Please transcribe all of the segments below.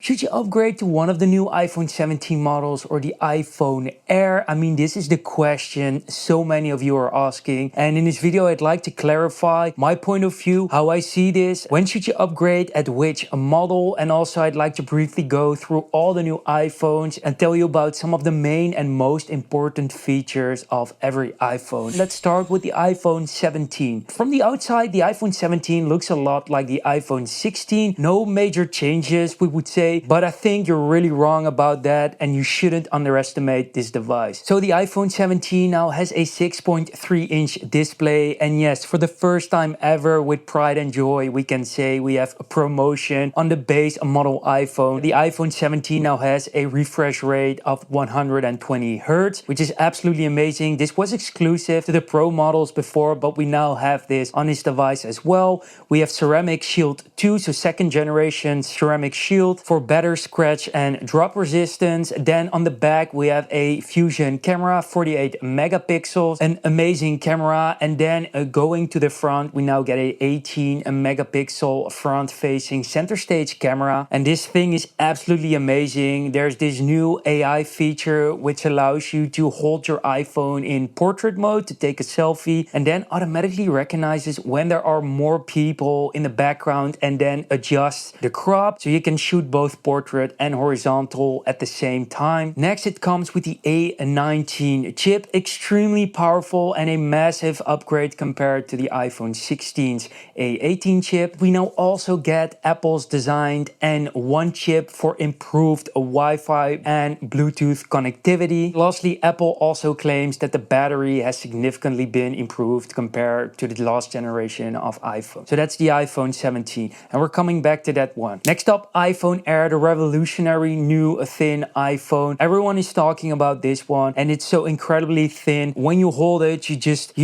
Should you upgrade to one of the new iPhone 17 models or the iPhone Air? I mean, this is the question so many of you are asking. And in this video, I'd like to clarify my point of view, how I see this. When should you upgrade, at which model? And also I'd like to briefly go through all the new iPhones and tell you about some of the main and most important features of every iPhone. Let's start with the iPhone 17. From the outside, the iPhone 17 looks a lot like the iPhone 16. No major changes, we would say. But I think you're really wrong about that and you shouldn't underestimate this device. So the iPhone 17 now has a 6.3-inch display, and yes, for the first time ever, with pride and joy, we can say we have a promotion on the base model iPhone. The iPhone 17 now has a refresh rate of 120 Hertz, which is absolutely amazing. This was exclusive to the Pro models before, but we now have this on this device as well. We have Ceramic Shield 2, so second generation Ceramic Shield for better scratch and drop resistance. Then on the back we have a Fusion camera, 48 megapixels, an amazing camera. And then going to the front, we now get a 18 megapixel front facing center stage camera, and this thing is absolutely amazing. There's this new AI feature which allows you to hold your iPhone in portrait mode to take a selfie, and then automatically recognizes when there are more people in the background and then adjusts the crop so you can shoot both portrait and horizontal at the same time. Next, it comes with the A19 chip, extremely powerful and a massive upgrade compared to the iPhone 16's A18 chip. We now also get Apple's designed N1 chip for improved Wi-Fi and Bluetooth connectivity. Lastly, Apple also claims that the battery has significantly been improved compared to the last generation of iPhone. So that's the iPhone 17, and we're coming back to that one. Next up, iPhone Air, the revolutionary new thin iPhone. Everyone is talking about this one, and it's so incredibly thin. When you hold it, you just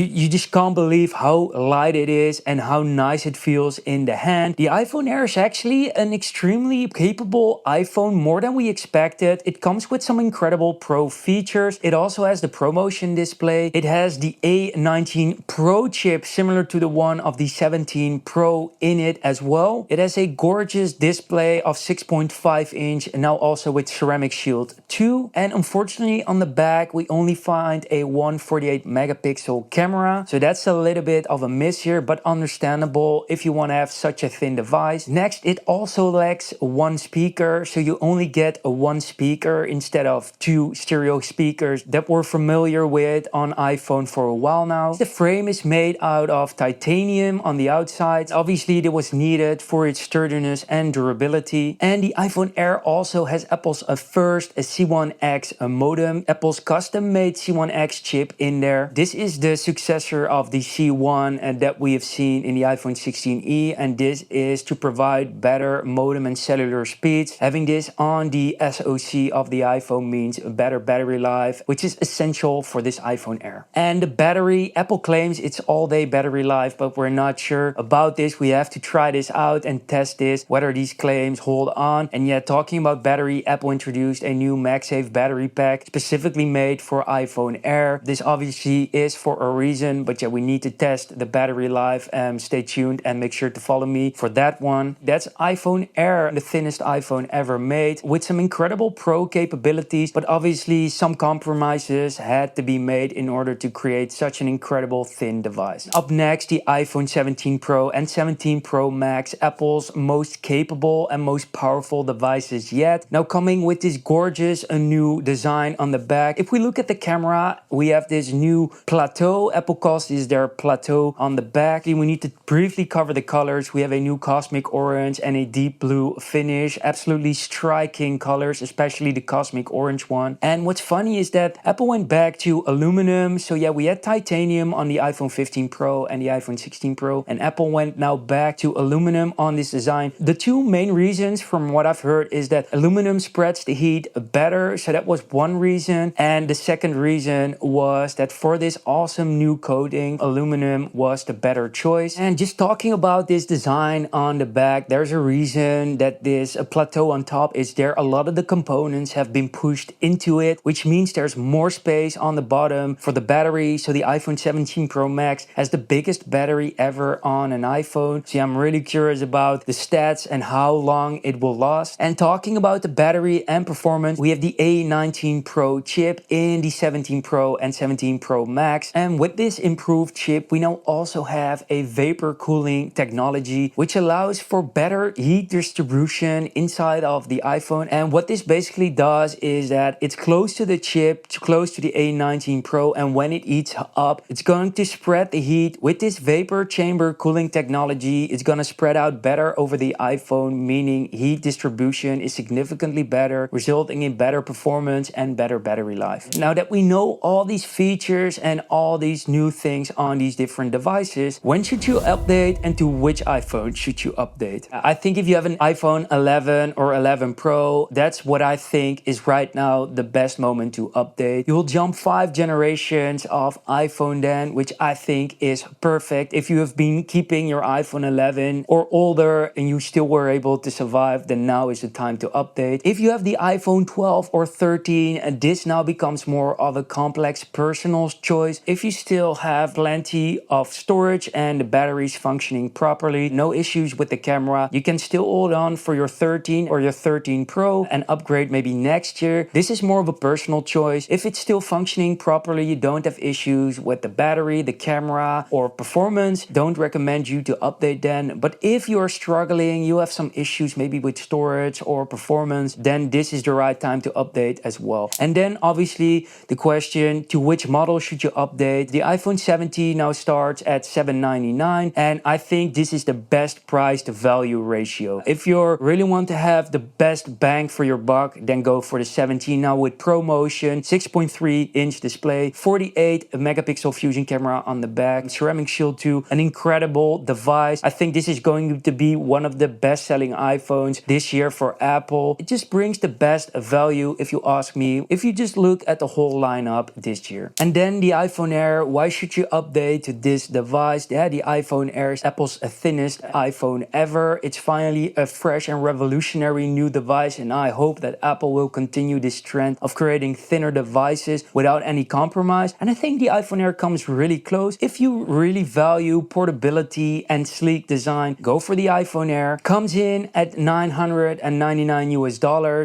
can't believe how light it is and how nice it feels in the hand. The iPhone Air is actually an extremely capable iPhone, more than we expected. It comes with some incredible Pro features. It also has the ProMotion display. It has the A19 Pro chip, similar to the one of the 17 Pro in it as well. It has a gorgeous display of 6.5-inch, and now also with Ceramic Shield 2. And unfortunately on the back we only find a 148 megapixel camera, so that's a little bit of a miss here, but understandable if you want to have such a thin device. Next, it also lacks one speaker, so you only get a one speaker instead of two stereo speakers that we're familiar with on iPhone for a while now. The frame is made out of titanium on the outside. Obviously it was needed for its sturdiness and durability. And the iPhone Air also has Apple's first C1X modem, Apple's custom-made C1X chip in there. This is the successor of the C1 that we have seen in the iPhone 16e, and this is to provide better modem and cellular speeds. Having this on the SoC of the iPhone means a better battery life, which is essential for this iPhone Air. And the battery, Apple claims it's all-day battery life, but we're not sure about this. We have to try this out and test this, whether these claims hold on. And yet, talking about battery, Apple introduced a new MagSafe battery pack specifically made for iPhone Air. This obviously is for a reason, but yeah, we need to test the battery life. Stay tuned and make sure to follow me for that one. That's iPhone Air, the thinnest iPhone ever made, with some incredible Pro capabilities, but obviously some compromises had to be made in order to create such an incredible thin device. Up next, the iPhone 17 Pro and 17 Pro Max, Apple's most capable and most powerful devices yet. Now coming with this gorgeous new design on the back. If we look at the camera, we have this new plateau. Apple calls this their plateau on the back. We need to briefly cover the colors. We have a new cosmic orange and a deep blue finish. Absolutely striking colors, especially the cosmic orange one. And what's funny is that Apple went back to aluminum. So yeah, we had titanium on the iPhone 15 Pro and the iPhone 16 Pro, and Apple went now back to aluminum on this design. The two main reasons from what I've heard is that aluminum spreads the heat better, so that was one reason. And the second reason was that for this awesome new coating, aluminum was the better choice. And just talking about this design on the back, there's a reason that this plateau on top is there. A lot of the components have been pushed into it, which means there's more space on the bottom for the battery. So the iPhone 17 Pro Max has the biggest battery ever on an iPhone. So yeah, I'm really curious about the stats and how long it will robust. And talking about the battery and performance, we have the A19 Pro chip in the 17 Pro and 17 Pro Max. And with this improved chip, we now also have a vapor cooling technology, which allows for better heat distribution inside of the iPhone. And what this basically does is that it's close to the chip, close to the A19 Pro, and when it heats up, it's going to spread the heat. With this vapor chamber cooling technology, it's going to spread out better over the iPhone, meaning heat distribution is significantly better, resulting in better performance and better battery life. Now that we know all these features and all these new things on these different devices, when should you update and to which iPhone should you update? I think if you have an iPhone 11 or 11 Pro, that's what I think is right now the best moment to update. You'll jump 5 generations of iPhone then, which I think is perfect. If you have been keeping your iPhone 11 or older and you still were able to survive, then now is the time to update. If you have the iPhone 12 or 13, and this now becomes more of a complex personal choice. If you still have plenty of storage and the batteries functioning properly, no issues with the camera, you can still hold on for your 13 or your 13 Pro and upgrade maybe next year. This is more of a personal choice. If it's still functioning properly, you don't have issues with the battery, the camera, or performance, don't recommend you to update then. But if you are struggling, you have some issues maybe with storage or performance, then this is the right time to update as well. And then obviously the question, to which model should you update? The iPhone 17 now starts at $799, and I think this is the best price to value ratio. If you really want to have the best bang for your buck, then go for the 17 now with ProMotion, 6.3-inch display, 48 megapixel fusion camera on the back, ceramic shield 2, an incredible device. I think this is going to be one of the best selling iPhones this year for Apple. It just brings the best value if you ask me, if you just look at the whole lineup this year. And then the iPhone Air, why should you update to this device? Yeah, the iPhone Air is Apple's thinnest iPhone ever. It's finally a fresh and revolutionary new device, and I hope that Apple will continue this trend of creating thinner devices without any compromise. And I think the iPhone Air comes really close. If you really value portability and sleek design, go for the iPhone Air. Comes in at $999 US.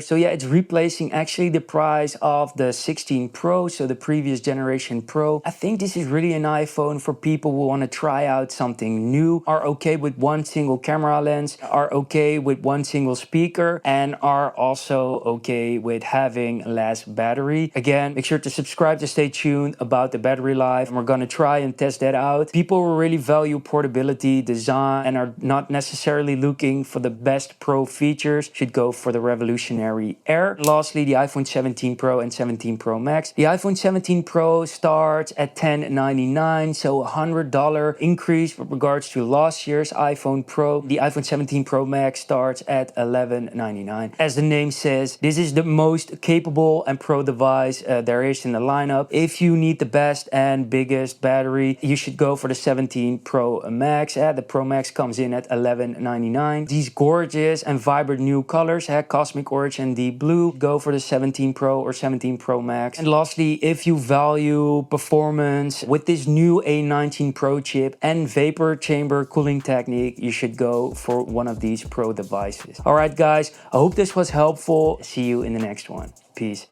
So yeah, it's replacing actually the price of the 16 Pro, so the previous generation Pro. I think this is really an iPhone for people who want to try out something new, are okay with one single camera lens, are okay with one single speaker, and are also okay with having less battery. Again, make sure to subscribe to stay tuned about the battery life, and we're going to try and test that out. People who really value portability, design, and are not necessarily looking for the best Pro features should go for the revolutionary Air. Lastly, the iPhone 17 Pro and 17 Pro Max. The iPhone 17 Pro starts at $1099, so $100 increase with regards to last year's iPhone Pro. The iPhone 17 Pro Max starts at $1199. As the name says, this is the most capable and pro device there is in the lineup. If you need the best and biggest battery, you should go for the 17 Pro Max. The Pro Max comes in at $1199. These gorgeous and vibrant new colors, Cosmic Orange and Deep Blue, go for the 17 Pro or 17 Pro Max. And lastly, if you value performance with this new A19 Pro chip and vapor chamber cooling technique, you should go for one of these Pro devices. All right, guys, I hope this was helpful. See you in the next one. Peace.